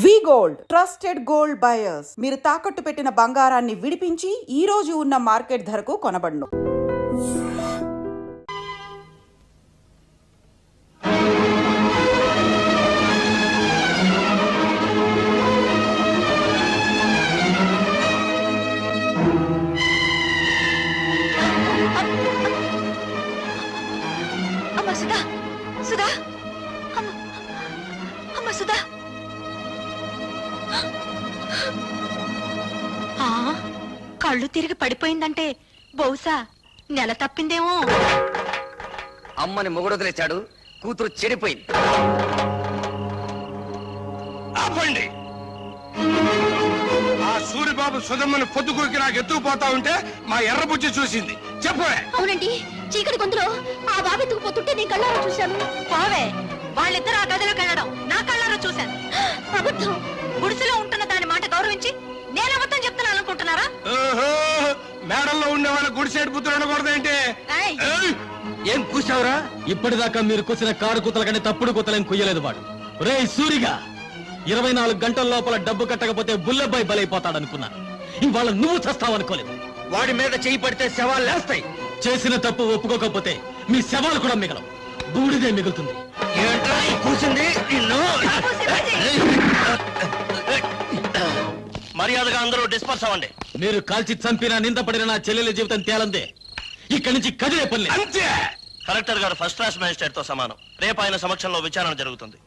వి gold trusted gold buyers మీరు తాకట్టు పెట్టిన బంగారాన్ని విడిపించి ఈ రోజు ఉన్న మార్కెట్ ధరకు కొనబడును. కళ్ళు తిరిగి పడిపోయిందంటే బహుశా నెల తప్పిందేమో. అమ్మని మొగుడొదిలేశాడు, కూతురు చెడిపోయింది. ఆపండి! ఆ సూరిబాబు సుధమ్మని పొద్దుకూకి నాకు ఎత్తుకుపోతా ఉంటే మా ఎర్రబుజ్జి చూసింది. చెప్పవే. అవునండి, చీకటి గొంతులో ఆ బాబు ఎత్తుకుపోతుంటే నేను కళ్ళారా చూశాను. పోవే, వాళ్ళిద్దరు ఆ గదిలోకి వెళ్ళడం నా కళ్ళారా చూశాను. అబద్ధం. గుడిసెలో ఉంటున్న దాని మాట గౌరవించి నేను అబద్ధం చెప్తున్నాను అనుకుంటున్నారా? మేడల్లో ఉండే వాళ్ళ గుడిసేడు బుద్ధులు ఉండకూడదేంటి? ఏం కూసావురా? ఇప్పటిదాకా మీరు కూసిన కారు కూతల కంటే తప్పుడు కూతలేం కుయ్యలేదు వాడు. రే సూరిగా, 24 గంటల లోపల డబ్బు కట్టకపోతే బుల్లబ్బాయి బలైపోతాడనుకున్నాను. ఇవాళ నువ్వు చస్తావనుకోలేదు. వాడి మీద చేయి పడితే శవాలు లేస్తాయి. చేసిన తప్పు ఒప్పుకోకపోతే మీ శవాలు కూడా మిగలవు, బూడిదే మిగులుతుంది. ఏంట్రా కూసింది నిన్ను? మర్యాదగా అందరూ డిస్పర్స్ అవ్వండి. మీరు కాల్చి చంపినా నిందపడిన నా చెల్లెల జీవితం తేలందే. ఇక్కడి నుంచి కదిలే పల్లె. అంతే. కలెక్టర్ గారు ఫస్ట్ క్లాస్ మేజిస్ట్రేట్ తో సమానం. రేపు ఆయన సమక్షంలో విచారణ జరుగుతుంది.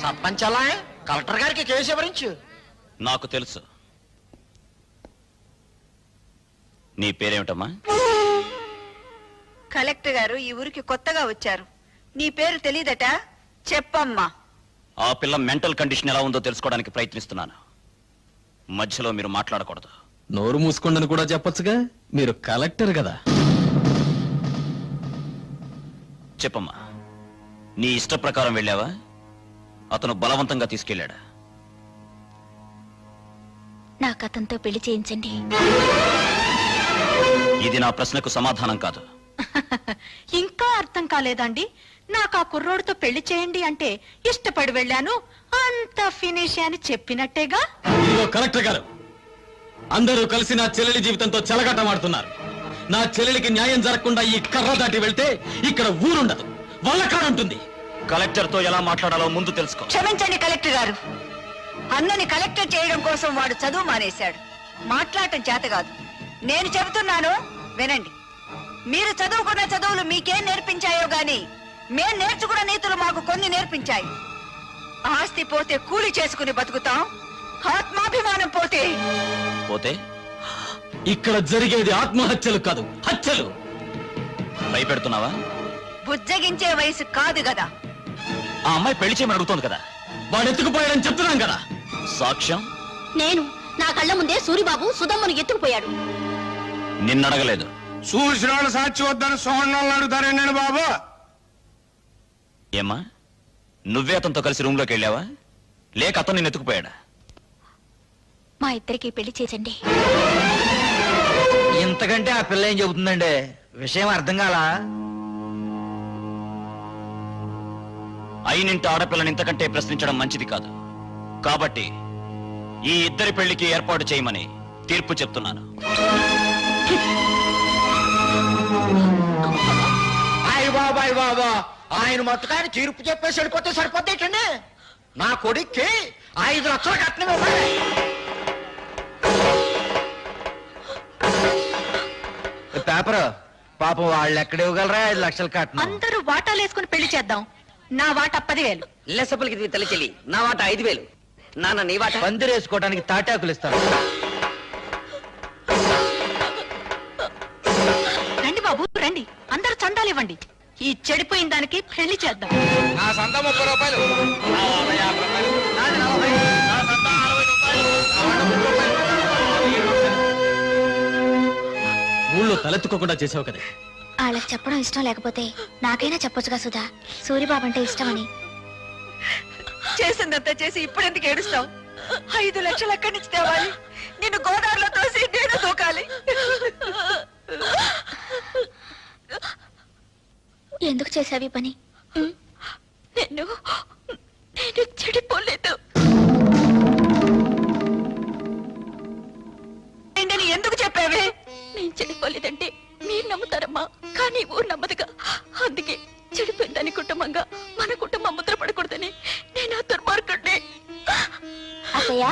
సర్పంచ్ కలెక్టర్ గారికి కేసు వివరించు. నాకు తెలుసు. నీ పేరేమిటమ్మా? కలెక్టర్ గారు ఈ ఊరికి కొత్తగా వచ్చారు. నీ పేరు తెలీదట? చెప్పమ్మా. ఆ పిల్ల మెంటల్ కండిషన్ ఎలా ఉందో తెలుసుకోవడానికి ప్రయత్నిస్తున్నాను. మధ్యలో మీరు మాట్లాడకూడదు. నోరు మూసుకోండని కూడా చెప్పొచ్చుగా, మీరు కలెక్టర్ కదా. చెప్పమ్మా, నీ ఇష్ట ప్రకారం వెళ్ళావా? అతను బలవంతంగా తీసుకెళ్ళాడా? నాకు అతనితో పెళ్లి చేయించండి. ఇది నా ప్రశ్నకు సమాధానం కాదు. ఇంకా అర్థం కాలేదండి? నాకు ఆ కుర్రోడితో పెళ్లి చేయండి అంటే ఇష్టపడి వెళ్ళాను, అంత ఫినిష్ అని చెప్పినట్టేగా. ఇదిగో కలెక్టర్ గారు, అందరూ కలిసి నా చెల్లెలి జీవితంతో చెలగాటమాడుతున్నారు. నా చెల్లెలికి న్యాయం జరగకుండా ఈ కర్ర దాటి వెళ్తే ఇక్కడ ఊరుండదు, వల్లకాడుంటుంది. కలెక్టర్ తో ఎలా మాట్లాడాలో ముందు తెలుసుకో. క్షమించండి కలెక్టర్ గారు, అన్నని కలెక్టర్ చేయడం కోసం వాడు చదువు మానేశాడు. మాట్లాడటం చేత కాదు. నేను చెబుతున్నాను వినండి. మీరు చదువుకున్న చదువులు మీకేం నేర్పించాయో గాని మేం నేర్చుకున్న నీతులు మాకు కొన్ని నేర్పించాయి. ఆస్తి పోతే కూలి చేసుకుని బతుకుతాం, ఆత్మాభిమానం పోతే పోతే ఇక్కడ జరిగేది ఆత్మహత్యలు కాదు, హత్యలు. భయపెడుతున్నావా? బుజ్జగించే వయసు కాదు కదా. ఆ అమ్మాయి పెళ్లి చేయమని అడుగుతోంది కదా. వాడు ఎత్తుకుపోయాడని చెప్తున్నాం కదా. సాక్ష్యం? నేను నా కళ్ళ ముందే సూరిబాబు సుధమ్మను ఎత్తుకుపోయాడు. నిన్నడగలేదు. చూసిన వాళ్ళు సాక్షి వద్దని సోహన్నాళ్ళు అడుగుతారేండి బాబు? ఏమ్మా, నువ్వే అతనితో కలిసి రూమ్ లోకి వెళ్ళావా, లేక అతను నిన్ను ఎత్తుకుపోయాడా? మా ఇద్దరికి పెళ్లి చేసండి. ఇంతకంటే ఆ పిల్ల ఏం చెబుతుందండి? విషయం అర్థం కాలా? అయినింటి ఆడపిల్లని ఇంతకంటే ప్రశ్నించడం మంచిది కాదు. కాబట్టి ఈ ఇద్దరి పెళ్లికి ఏర్పాటు చేయమని తీర్పు చెప్తున్నాను. బాబాయ్ బాబా, ఆయన మొత్తకాయని తీర్పు చెప్పేసి వెళ్ళిపోతే సరిపోతేటండి. నా కొడుక్కి 5 లక్షల కట్నం ఇవ్వాలి. పేపర్ పాపం వాళ్ళు ఎక్కడ ఇవ్వగలరా 5 లక్షల కట్నం? అందరూ వాటాలు వేసుకుని పెళ్లి చేద్దాం. నా వాట 10,000. లెసపలికి తల్లి చెల్లి, నా వాట 5,000. నాన్న నీ వాట? పందిరేసుకోవడానికి తాటాకులు ఇస్తాను. రండి బాబు రండి, అందరూ చందాలు ఇవ్వండి. ఈ చెడిపోయిన దానికి పెళ్లి చేద్దాం. నా సంత 30 రూపాయలు. ఊళ్ళో తలెత్తుకోకుండా చేసావు కదా. వాళ్ళకి చెప్పడం ఇష్టం లేకపోతే నాకైనా చెప్పొచ్చుగా సుధా, సూరిబాబు అంటే ఇష్టమని. చేసిందంతా చేసి ఇప్పుడెందుకు ఏడుస్తావు? 5 లక్షలు ఎక్కడి నుంచి తేవాలి? నిన్ను గోదావరిలో తోసి నేను దూకాలి. ఎందుకు చేసావి పని? నేను చెడిపోలేదు. నేను ఎందుకు చెప్పావే? నేను చెడిపోలేదంటే మీరు నమ్ముతారమ్మా, కానీ ఊరు నమ్మదుగా. అందుకే చెడిపోయిందని కుటుంబంగా మన కుటుంబం ముద్ర పడకూడదని నేను ఆ దుర్మార్గుడిని. అత్తయ్య,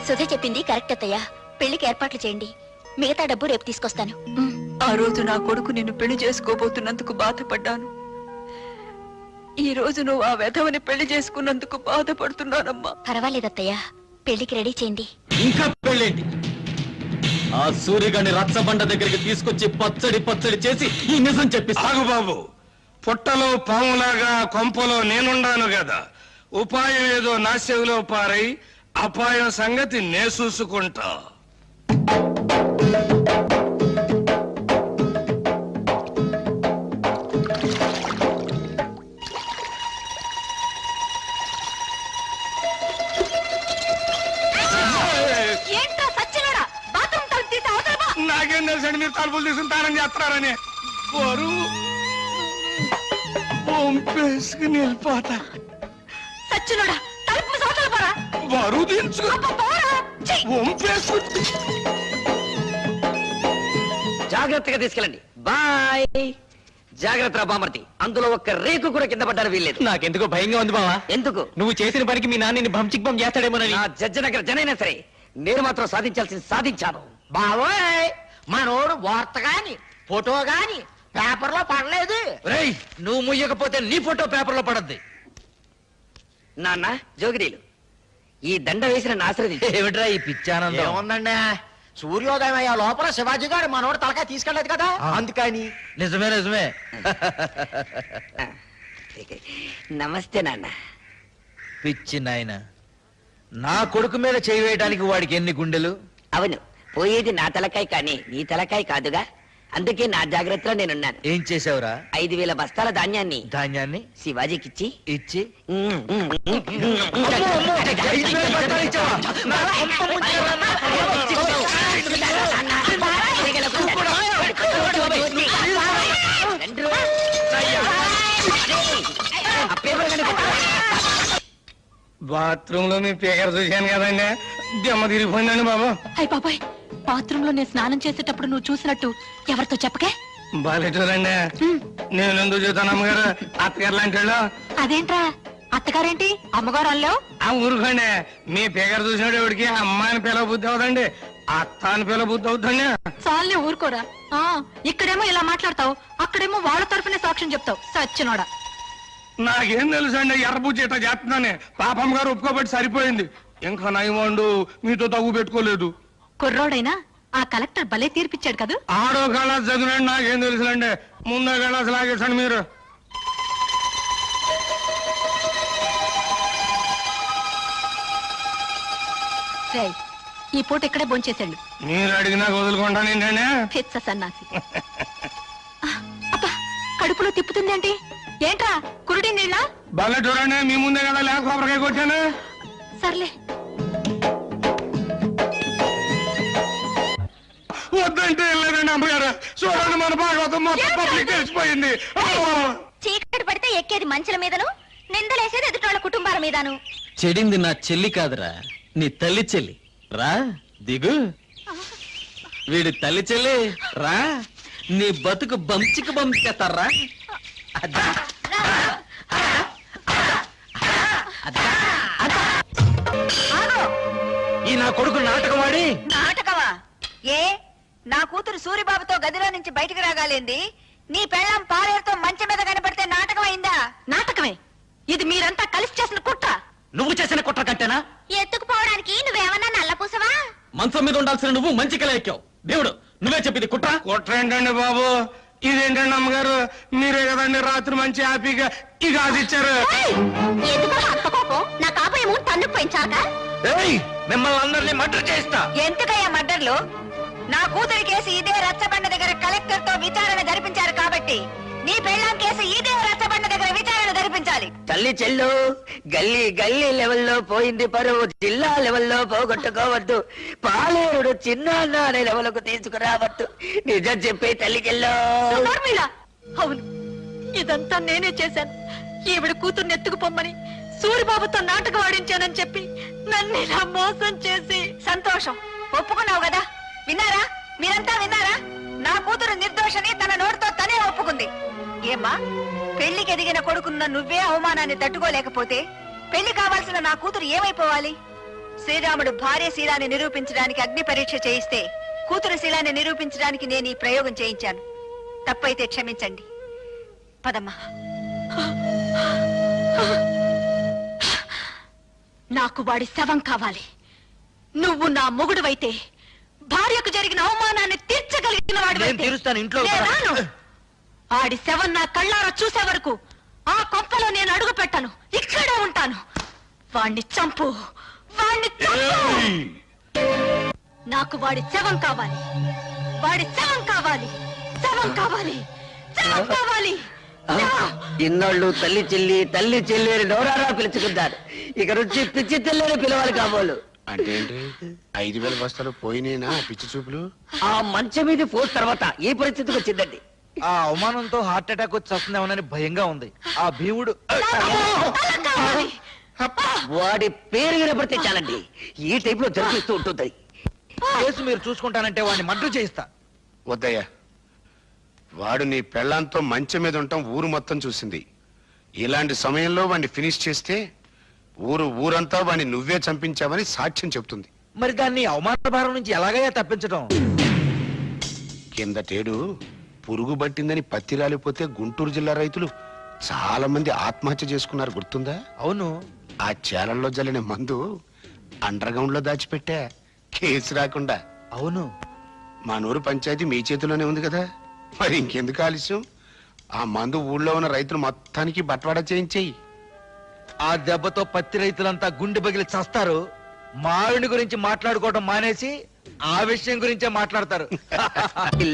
సుధ చెప్పింది కరెక్ట్ అత్తయ్య. పెళ్లికి ఏర్పాట్లు చేయండి, మిగతా డబ్బు రేపు తీసుకొస్తాను. ఆ రోజు నా కొడుకు నిన్ను పెళ్లి చేసుకోబోతున్నందుకు బాధపడ్డాను. ఈ రోజు నువ్వు ఆ వెధవని పెళ్లి చేసుకున్నందుకు బాధపడుతున్నానమ్మా. పర్వాలేదు అత్తయ్య, పెళ్లికి రెడీ చేయండి. ఇంకా పెళ్ళేంటి? ఆ సూర్యగాడిని రచ్చబండ దగ్గరికి తీసుకొచ్చి పచ్చడి చేసి ఈ నిజం చెప్పిస్తా. ఆగు బాబు, పుట్టలో పాములాగా కొంపలో నేనుండాను కదా. ఉపాయం ఏదో నా చెవిలో పారై అపాయం సంగతి నే చూసుకుంటా. ఏంటో సచ్చినోడా, బాత్రూమ్ తలుపు తీసి అవతల పో. నాకేం తెలుసండి మీరు తలుపులు తీసుకుంటారని చేస్తున్నారని. వారు పంపేసుకుని వెళ్ళిపోతా. సచ్చినోడా, తలుపు మూసి అవతల పోరా. బరువు దించు పోరా. ఛీ! వంపేసుకుంటే జాగ్రత్తగా తీసుకెళ్ళండి. బాయ్. జాగ్రత్త బామర్తి, అందులో ఒక్క రేకు కూడా కింద పడ్డారు వీల్లేదు. నాకెందుకో భయంగా ఉంది బావా. ఎందుకు? నువ్వు చేసిన పనికి మీ నాన్నని భంచిక్ బం చేస్తాడేమోనని. నా జడ్జి దగ్గర జనైనా సరే నేను మాత్రం సాధించాల్సింది సాధించాను. బావోయ్, మనోడు వార్త గాని ఫోటో గాని పేపర్ లో పడలేదు. రేయ్, నువ్వు ముయ్యకపోతే నీ ఫోటో పేపర్ లో పడద్ది. నాన్న జోగిరీలు, ఈ దండ వేసిన ఆశ్రది ఏమిట్రా ఈ పిచ్చానందం? ఏముందండి, సూర్యోదయం అయ్యే లోపల శివాజీ గారు మనోడు తలకాయ తీసుకెళ్లేదు కదా, అందుకని. నిజమే నిజమే. నమస్తే నాన్న. పిచ్చి నాయన, నా కొడుకు మీద చేయి వేయడానికి వాడికి ఎన్ని గుండెలు? అవును, పోయేది నా తలకాయ కానీ నీ తలకాయ కాదుగా. అందుకే నా జాగ్రత్తలో నేనున్నాను. ఏం చేసావురా? 5,000 బస్తాల ధాన్యాన్ని ధాన్యాన్ని శివాజీకిచ్చి ఇచ్చి 5,000 బస్తాలు ఇచ్చావా? నా కొంప ముంచావా? బాత్రూమ్ లో మీ పేకర చూశాను కదండి, దెమ్మ తిరిగిపోయిందండి బాబు. అయ్య బాబాయ్, బాత్రూమ్ లో నేను స్నానం చేసేటప్పుడు నువ్వు చూసినట్టు ఎవరితో చెప్పకే. బాలేటోరండి, నేను ఎందుకు చెబుతాను అమ్మగారు, అత్తగారు లాంటి వాళ్ళు. అదేంట్రా, అత్తగారేంటి అమ్మగారు అల్లావు? ఆ ఊరుకోండి, మీ పేకర చూసినాడు ఎవడికి అమ్మాయిని పిల్ల బుద్ధి అవుతండి, అత్త అని పిల్ల బుద్ధి అవుతుంది. చాలే ఊరుకోరా. ఇక్కడేమో ఇలా మాట్లాడతావు, అక్కడేమో వాళ్ళ తరపునే సాక్ష్యం చెప్తావు. సచ్చినోడా. నాకేం తెలుసు అండి, ఎర్రబుజ్జి ఇట్లా చేస్తున్నానే. పాపం గారు ఒప్పుకోబట్టి సరిపోయింది, ఇంకా నయమండు మీతో తగ్గు పెట్టుకోలేదు. కుర్రోడైనా ఆ కలెక్టర్ భలే తీర్పిచ్చాడు కదా. ఆడో కళాస్ చదివినండి, నాకేం తెలుసులండి, ముందో కళాస్ లాగేసండి మీరు. రేయ్, ఈ పూట ఇక్కడే భోంచేసాడు. మీరు అడిగినా వదులుకుంటాను ఏంటండి. పిచ్చ సన్నాసి. అబ్బా, కడుపులో తిప్పుతుందేంటి? ఏంట్రా కురుడి నీళ్ళ? భలే చూడండి, మీ ముందే కదా లేక కొబ్బరికాయ కొట్టాను. సర్లే. వద్దంటే వెళ్ళలేదండి అమ్మగారు. చూడండి, మన భాగవతం మొత్తం పబ్లిక్ తెలిసిపోయింది. చీకటి పడితే ఎక్కేది మంచుల మీదను, నిందలేసేది ఎదుటోళ్ళ కుటుంబాల మీదను. చెడింది నా చెల్లి కాదురా, నీ తల్లి చెల్లి. రా దిగు. వీడి తల్లి చెల్లి రా, నీ బతుకు బంచికి పంపిస్తారా. ఈ నా కొడుకు నాటకవాడి. నాటకమా? ఏ, నా కూతురు సూరిబాబుతో గదిలో నుంచి బయటికి రాగాలేంది? నీ పెళ్ళం పాలేరుతో మంచం మీద కనపడితే నాటకం అయిందా? నాటకమే. ఇది మీరంతా కలిసి చేసిన కుట్ర. నువ్వు చేసిన కుట్ర కంటేనా? ఎత్తుకుపోవడానికి నువ్వేమన్నా నల్లపూసవా? మంచం మీద ఉండాల్సిన నువ్వు మంచి కల ఎక్కావు. దేవుడు, నువ్వే చెప్పింది కుట్ర. కుట్ర ఏంటండి బాబు, ఇదేంటండి అమ్మగారు, మీరే కదండి రాత్రి మంచి హ్యాపీగా ఈ గాజు ఇచ్చారు. ఎందుకు అంత కోపం? నా కాబోయేమో తన్నుకు పెంచాక. మిమ్మల్ని అందరినీ మర్డర్ చేస్తా. ఎందుకయ్యా మర్డర్లు? నా కూతురి కేసు ఇదే రచ్చబండ దగ్గర కలెక్టర్ తో విచారణ జరిపించారు కాబట్టి నీ పెళ్ళాం కేసు ఇదే రచ్చబండ దగ్గర విచారణ జరిపించాలి. తల్లి చెల్లు గల్లీ గల్లీ లెవెల్లో పోయింది పరువు, జిల్లా లెవెల్లో పోగొట్టుకోవద్దు, పాలేరుడు చిన్న అనే లెవెల్కు తీసుకురావద్దు, నిజం చెప్పే తల్లి చెల్లు. అవును, ఇదంతా నేనే చేశాను. ఈవిడ కూతుర్ని ఎత్తుకుపోమ్మని సూరిబాబుతో నాటకం ఆడించానని చెప్పి నన్ను ఇలా మోసం చేసి. సంతోషం, ఒప్పుకున్నావు కదా. విన్నారా, మీరంతా విన్నారా? నా కూతురు నిర్దోషని తన నోటితో తనే ఒప్పుకుంది. ఏమ్మా, పెళ్లికి ఎదిగిన కొడుకున్న నువ్వే అవమానాన్ని తట్టుకోలేకపోతే పెళ్లి కావాల్సిన నా కూతురు ఏమైపోవాలి? శ్రీరాముడు భార్య శీలాన్ని నిరూపించడానికి అగ్ని పరీక్ష చేయిస్తే కూతురు శీలాన్ని నిరూపించడానికి నేను ఈ ప్రయోగం చేయించాను. తప్పైతే క్షమించండి. పదమ్మా. నాకు వాడి శవం కావాలి. నువ్వు నా మొగుడువైతే భార్యకు జరిగిన అవమానాన్ని తీర్చగలిగిన నేను తీరుస్తాను. ఇంట్లో వాడు. ఆడి శవం నా కళ్ళారా చూసే వరకు ఆ కొంపలో నేను అడుగు పెట్టను. ఇక్కడే ఉంటాను. వాణ్ణి చంపు, వాణ్ణి చంపు. నాకు వాడి శవం కావాలి. వాడి శవం కావాలి. శవం కావాలి. శవం కావాలి. ఇన్నాళ్ళు తల్లి చెల్లి అని నోరారా పిలుచుకుంటారు. ఇక నుంచి పిచ్చి తెల్లని పిలవాలి కాబోలు. అంటే ఏంటి? 5,000 బస్తాలు పోయినేనా పిచ్చి చూపులు? ఆ మంచం మీద పోస్ తర్వాత ఈ పరిస్థితికి వచ్చిందండి. ఆ అవమానంతో హార్ట్ అటాక్ వచ్చి వస్తుందేమోనని భయంగా ఉంది. ఆ భీముడు వాడి పేరు వినపడితే చాలండి, ఈ టైప్ లో జరిపిస్తూ ఉంటుంది. కేసు మీరు చూసుకుంటానంటే వాడిని మర్డర్ చేయిస్తా. వద్దయ్యా, వాడు నీ పెళ్ళాంతో మంచం మీద ఉండటం ఊరు మొత్తం చూసింది. ఇలాంటి సమయంలో వాడిని ఫినిష్ చేస్తే ఊరంతా వాడిని నువ్వే చంపించావని సాక్ష్యం చెప్తుంది. మరి దాన్ని అవమాన భారం నుంచి ఎలాగైనా తప్పించడం? కిందటేడు పురుగు పట్టిందని పత్తి రాలిపోతే గుంటూరు జిల్లా రైతులు చాలా మంది ఆత్మహత్య చేసుకున్నారు, గుర్తుందా? అవును. ఆ చేలల్లో జల్లిన మందు అండర్ గ్రౌండ్ లో దాచిపెట్టా, కేసు రాకుండా. అవును. మా నూరు పంచాయతీ మీ చేతిలోనే ఉంది కదా, మరి ఇంకెందుకు ఆలస్యం? ఆ మందు ఊళ్ళో ఉన్న రైతులు మొత్తానికి బట్వాడా చేయించేయి. ఆ దెబ్బతో పత్తి రైతులంతా గుండె బగిలి చస్తారు. మావిడి గురించి మాట్లాడుకోవడం మానేసి ఆ విషయం గురించే మాట్లాడతారు.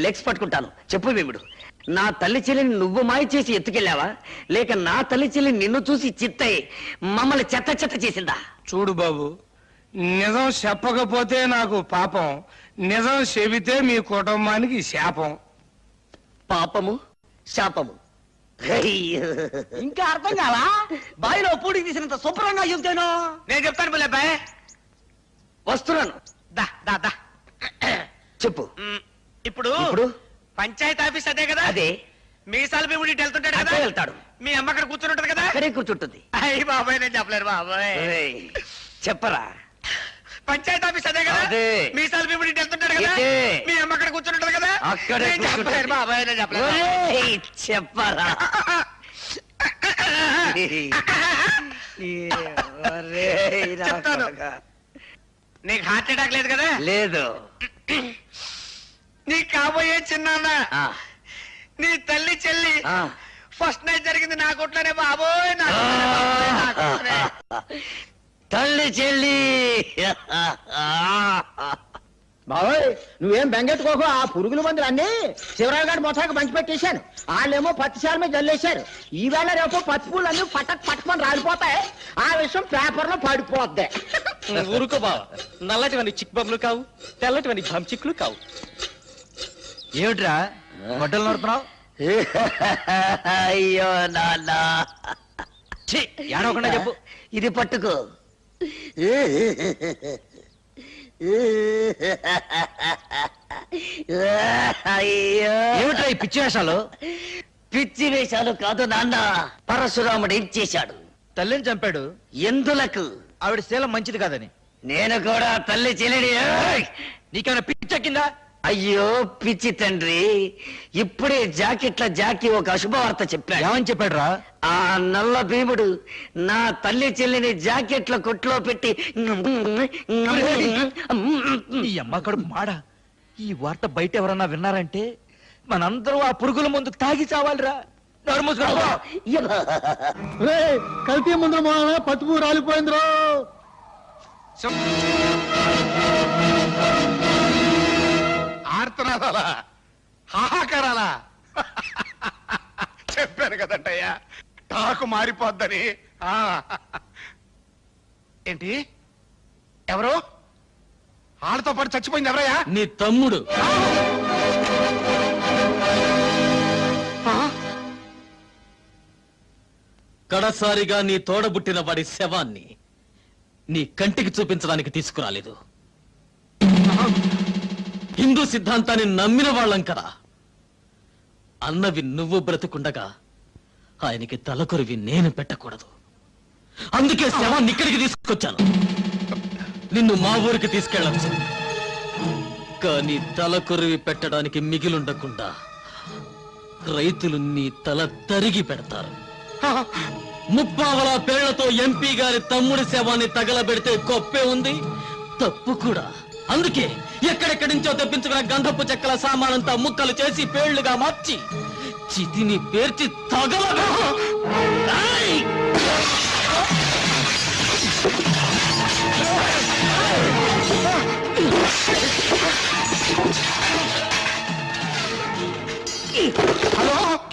లెగ్స్ పట్టుకుంటాను. చెప్పు భీముడు, నా తల్లి చెల్లిని నువ్వు మాయ చేసి ఎత్తుకెళ్ళావా, లేక నా తల్లి చెల్లి నిన్ను చూసి చిత్తయి మమ్మల్ని చెత్త చెత్త చేసిందా? చూడు బాబు, నిజం చెప్పకపోతే నాకు పాపం, నిజం చెబితే మీ కుటుంబానికి శాపం. పాపము శాపము ఇంకా అర్థం కావా? బావిలో పూడికి తీసినంత శుభ్రంగా చెబుతాను. నేను చెప్తాను పిల్లబ్బాయ్. వస్తున్నాను. దా దా దా. చెప్పు. ఇప్పుడు ఇప్పుడు పంచాయతీ ఆఫీస్ అదే కదా? అదే. మీసాల భీముడి ఇటు వెళ్తుంటాడు కదా? అక్కడే వెళ్తాడు. మీ అమ్మ అక్కడ కూర్చుని ఉంటది కదా? అక్కడే కూర్చుంటుంది. అయ్యి బాబాయ్, నేను చెప్పలేరు బాబాయ్. ఏయ్, చెప్పరా. పంచాయతీ ఆఫీస్ అదే కదా? అదే. మీసాల భీముడి ఇటు వెళ్తుంటాడు కదా? ఇదే. మీ అమ్మ అక్కడ కూర్చుని ఉంటది కదా? అక్కడే నేను చెప్పలేరు బాబాయ్, నేను చెప్పలేరు. ఏయ్, చెప్పరా. ఒరేయ్, నా చెప్తాను. కొడకా. నీకు హార్ట్ అటాక్ లేదు కదా? లేదు. నీ కాబోయే చిన్నాన్న, ఆ, నీ తల్లి చెల్లి ఆ. ఫస్ట్ నైట్ జరిగింది నా కొట్లోనే బాబోయ్. నా కొట్లోనే బాబోయ్, నా కొట్లోనే. తల్లి చెల్లి. బాబోయ్, నువ్వేం బెంగెట్టుకోకు. ఆ పురుగుల మందులు అన్ని శివరావు గారి మొత్తానికి పంచి పెట్టేశాను. వాళ్ళేమో పత్తిశాల మీద జల్లేశారు. ఈవేళ రేపు పత్తి పూలు అన్ని పట్టమని రాలిపోతాయి. ఆ విషయం పేపర్ లో పడిపోద్ది. ఊరుకో బావ, నల్లటివన్నీ చిక్ బొమ్మలు కావు, తెల్లటివన్నీ చిక్కులు కావు. ఏమిట్రా గొడ్డలు నడుపుతున్నావు? అయ్యో నాన్న, ఏడవకుండా చెప్పు. ఇది పట్టుకో. అయ్యో, ఏమిట్రా ఈ పిచ్చి వేషాలు? పిచ్చి వేషాలు కాదు నాన్న. పరశురాముడు ఏం చేశాడు? తల్లిని చంపాడు. ఎందులకు? ఆవిడ శీలం మంచిది కాదని. నేను కూడా తల్లి చెల్లిని. నీకేమైనా పిచ్చెక్కిందా? అయ్యో పిచ్చి తండ్రి, ఇప్పుడే జాకీ ఒక అశుభవార్త చెప్పాడు. ఏమని చెప్పాడురా? ఆ నల్ల భీముడు నా తల్లి చెల్లిని జాకెట్ల కొట్లో పెట్టి ఈ అమ్మ కడుపు మాడ. ఈ వార్త బయట ఎవరన్నా విన్నారంటే మనందరూ ఆ పురుగుల ముందు తాగి చావాలిరా. నోరు మూసుకో. కల్తీ ముందు పత్తి పూ రాలిపోయిందిరో. ఆర్తనాదాలా, హాహాకారాలా? చెప్పాను కదంటయ్యా, టాకు నాకు మారిపోద్దని. ఆ. ఏంటి ఎవరు వాళ్ళతో పాటు చచ్చిపోయింది ఎవరయ్యా? నీ తమ్ముడు. కడసారిగా నీ తోడబుట్టిన వాడి శవాన్ని నీ కంటికి చూపించడానికి తీసుకురాలేదు. హిందూ సిద్ధాంతాన్ని నమ్మిన వాళ్ళం కదా. అన్నవి నువ్వు బ్రతుకుండగా ఆయనకి తలకొరివి నేను పెట్టకూడదు. అందుకే శవాన్ని ఇక్కడికి తీసుకొచ్చాను. నిన్ను మా ఊరికి తీసుకెళ్ళచ్చు, కానీ తలకొరివి పెట్టడానికి మిగిలుండకుండా రైతులు నీ తల తరిగి పెడతారు. ముప్పావల పేళ్లతో ఎంపీ గారి తమ్ముడి శవాన్ని తగలబెడితే గొప్పే ఉంది, తప్పు కూడా. అందుకే ఎక్కడెక్కడి నుంచో తెప్పించుకున్న గంధపు చెక్కల సామానంతా ముక్కలు చేసి పేళ్లుగా మార్చి చితిని పేర్చి తగలబెట్టు.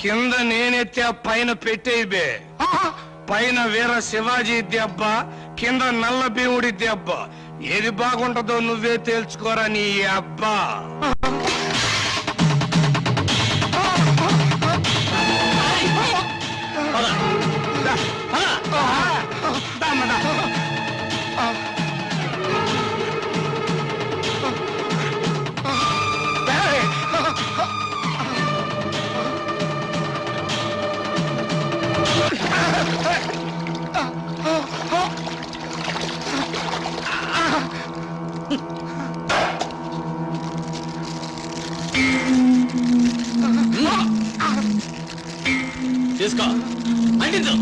కింద నేనెత్తే పైన పెట్టేబే. పైన వీర శివాజీ దెబ్బ, కింద నల్ల భీముడి దెబ్బ. ఏది బాగుంటుందో నువ్వే తేల్చుకోరా నీ అబ్బా. తీసుకో, అంటించు.